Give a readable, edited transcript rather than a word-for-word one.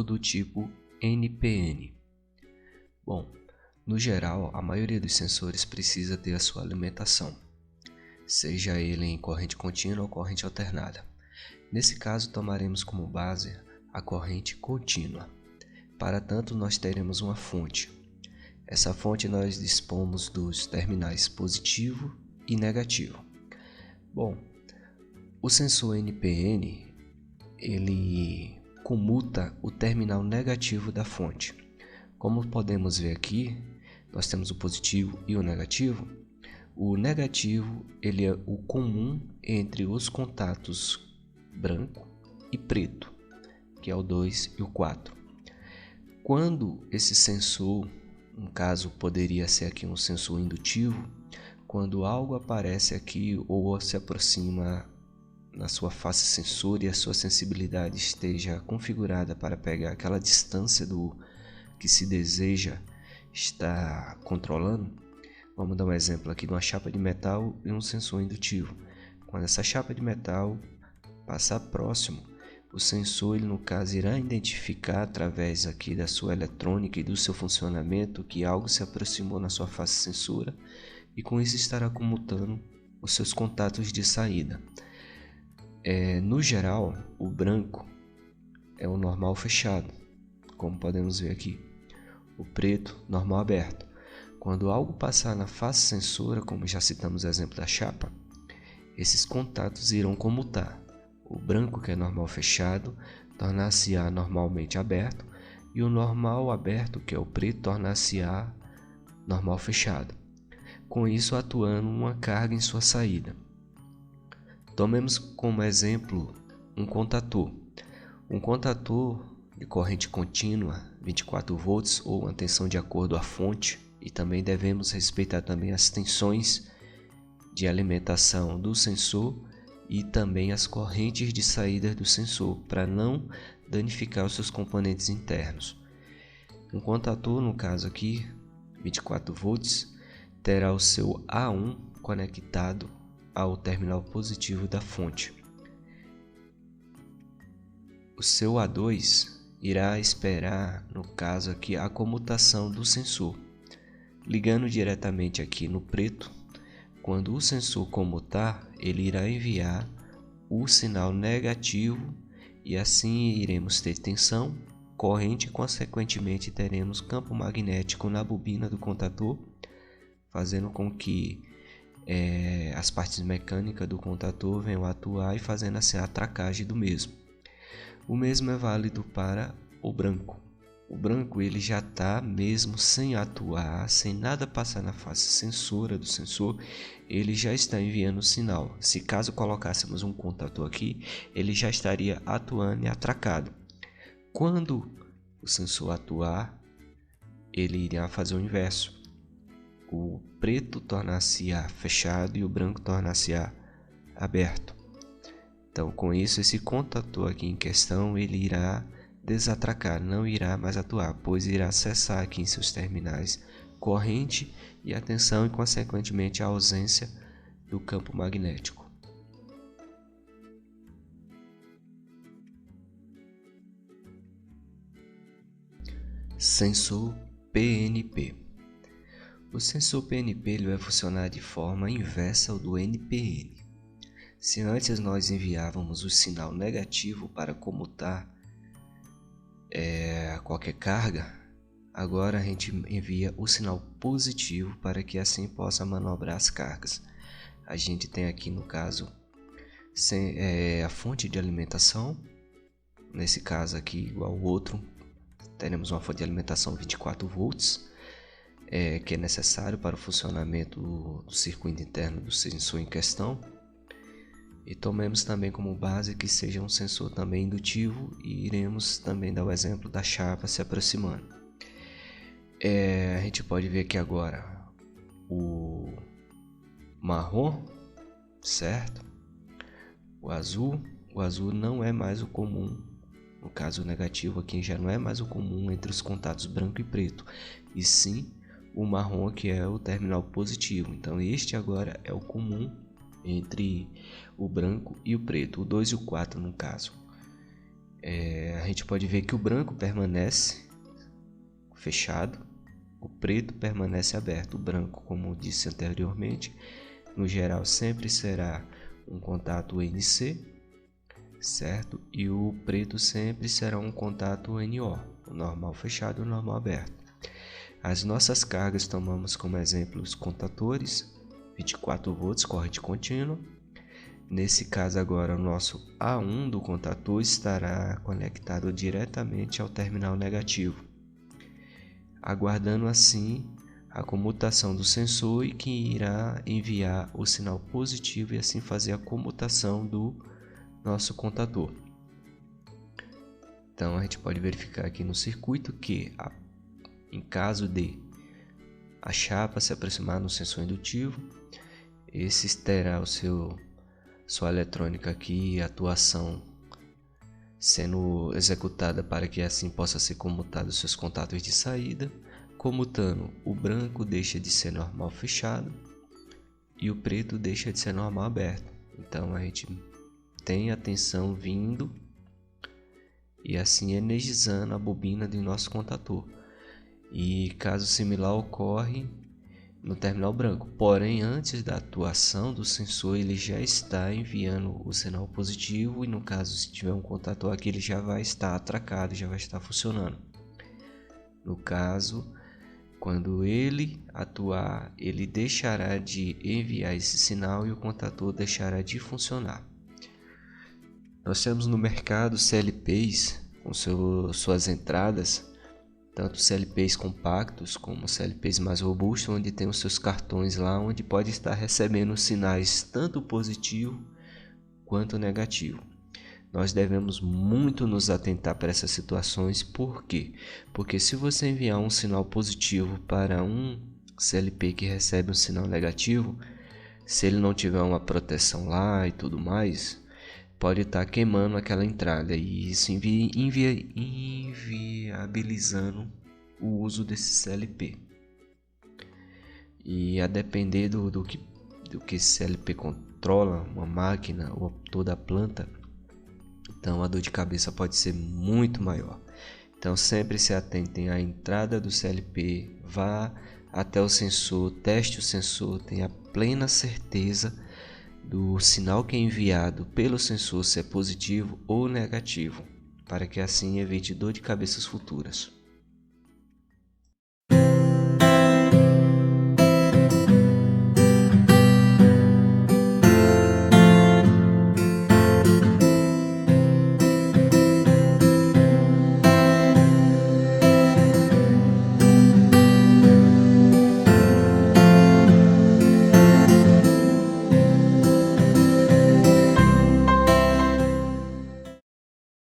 sensor do tipo NPN. Bom, no geral, a maioria dos sensores precisa ter a sua alimentação, seja ele em corrente contínua ou corrente alternada. Nesse caso, tomaremos como base a corrente contínua. Para tanto, nós teremos uma fonte. Essa fonte nós dispomos dos terminais positivo e negativo. Bom, o sensor NPN, ele comuta o terminal negativo da fonte. Como podemos ver aqui, nós temos o positivo e o negativo. O negativo, ele é o comum entre os contatos branco e preto, que é o 2 e o 4. Quando esse sensor, no caso poderia ser aqui um sensor indutivo, quando algo aparece aqui ou se aproxima na sua face sensor e a sua sensibilidade esteja configurada para pegar aquela distância do que se deseja estar controlando, vamos dar um exemplo aqui de uma chapa de metal e um sensor indutivo. Quando essa chapa de metal passar próximo, o sensor, ele, no caso, irá identificar através aqui da sua eletrônica e do seu funcionamento que algo se aproximou na sua face sensora e com isso estará comutando os seus contatos de saída. No geral, o branco é o normal fechado, como podemos ver aqui. O preto, normal aberto. Quando algo passar na face sensora, como já citamos o exemplo da chapa, esses contatos irão comutar. O branco, que é normal fechado, tornar-se-á normalmente aberto, e o normal aberto, que é o preto, tornar-se-á normal fechado, com isso atuando uma carga em sua saída. Tomemos como exemplo um contator. Um contator de corrente contínua, 24 volts, ou uma tensão de acordo à fonte, e também devemos respeitar também as tensões de alimentação do sensor e também as correntes de saída do sensor, para não danificar os seus componentes internos. Um contator, no caso aqui, 24 volts, terá o seu A1 conectado ao terminal positivo da fonte. O seu A2 irá esperar, no caso aqui, a comutação do sensor. Ligando diretamente aqui no preto, quando o sensor comutar, ele irá enviar o sinal negativo e assim iremos ter tensão, corrente e consequentemente teremos campo magnético na bobina do contator, fazendo com que as partes mecânicas do contator venham a atuar e fazendo assim a atracagem do mesmo. O mesmo é válido para o branco. O branco, ele já está mesmo sem atuar, sem nada passar na face sensora do sensor, ele já está enviando o sinal. Se caso colocássemos um contator aqui, ele já estaria atuando e atracado. Quando o sensor atuar, ele irá fazer o inverso. O preto tornar-se-á fechado e o branco tornar-se-á aberto. Então, com isso, esse contator aqui em questão, ele irá desatracar, não irá mais atuar, pois irá cessar aqui em seus terminais corrente e a tensão e, consequentemente, a ausência do campo magnético. Sensor PNP. O sensor PNP, ele vai funcionar de forma inversa ao do NPN. Se antes nós enviávamos o sinal negativo para comutar qualquer carga, agora a gente envia o sinal positivo para que assim possa manobrar as cargas. A gente tem aqui, no caso, a fonte de alimentação. Nesse caso aqui, igual ao outro, teremos uma fonte de alimentação 24 volts, que é necessário para o funcionamento do circuito interno do sensor em questão. E tomemos também como base que seja um sensor também indutivo e iremos também dar o exemplo da chapa se aproximando. A gente pode ver aqui agora o marrom, certo? O azul não é mais o comum, no caso negativo aqui já não é mais o comum entre os contatos branco e preto, e sim o marrom, que é o terminal positivo. Então este agora é o comum entre o branco e o preto, o 2 e o 4 no caso. A gente pode ver que o branco permanece fechado, o preto permanece aberto. O branco, como disse anteriormente, no geral sempre será um contato NC, certo? E o preto sempre será um contato NO, o normal fechado e o normal aberto. As nossas cargas tomamos como exemplo os contatores, 24 volts, corrente contínua. Nesse caso agora o nosso A1 do contator estará conectado diretamente ao terminal negativo, aguardando assim a comutação do sensor e que irá enviar o sinal positivo e assim fazer a comutação do nosso contator. Então a gente pode verificar aqui no circuito que em caso de a chapa se aproximar no sensor indutivo, esse terá sua eletrônica aqui, atuação sendo executada para que assim possa ser comutado os seus contatos de saída. Comutando, o branco deixa de ser normal fechado e o preto deixa de ser normal aberto. Então a gente tem a tensão vindo e assim energizando a bobina do nosso contator. E caso similar ocorre no terminal branco, porém antes da atuação do sensor ele já está enviando o sinal positivo e no caso se tiver um contator aqui ele já vai estar atracado, já vai estar funcionando. No caso, quando ele atuar, ele deixará de enviar esse sinal e o contator deixará de funcionar. Nós temos no mercado CLPs com suas entradas, tanto CLPs compactos como CLPs mais robustos, onde tem os seus cartões lá, onde pode estar recebendo sinais tanto positivo quanto negativo. Nós devemos muito nos atentar para essas situações. Por quê? Porque se você enviar um sinal positivo para um CLP que recebe um sinal negativo, se ele não tiver uma proteção lá e tudo mais, pode estar queimando aquela entrada e isso inviabilizando o uso desse CLP. E a depender do que esse CLP controla, uma máquina ou toda a planta, então a dor de cabeça pode ser muito maior. Então sempre se atentem à entrada do CLP, vá até o sensor, teste o sensor, tenha plena certeza do sinal que é enviado pelo sensor se é positivo ou negativo, para que assim evite dor de cabeças futuras.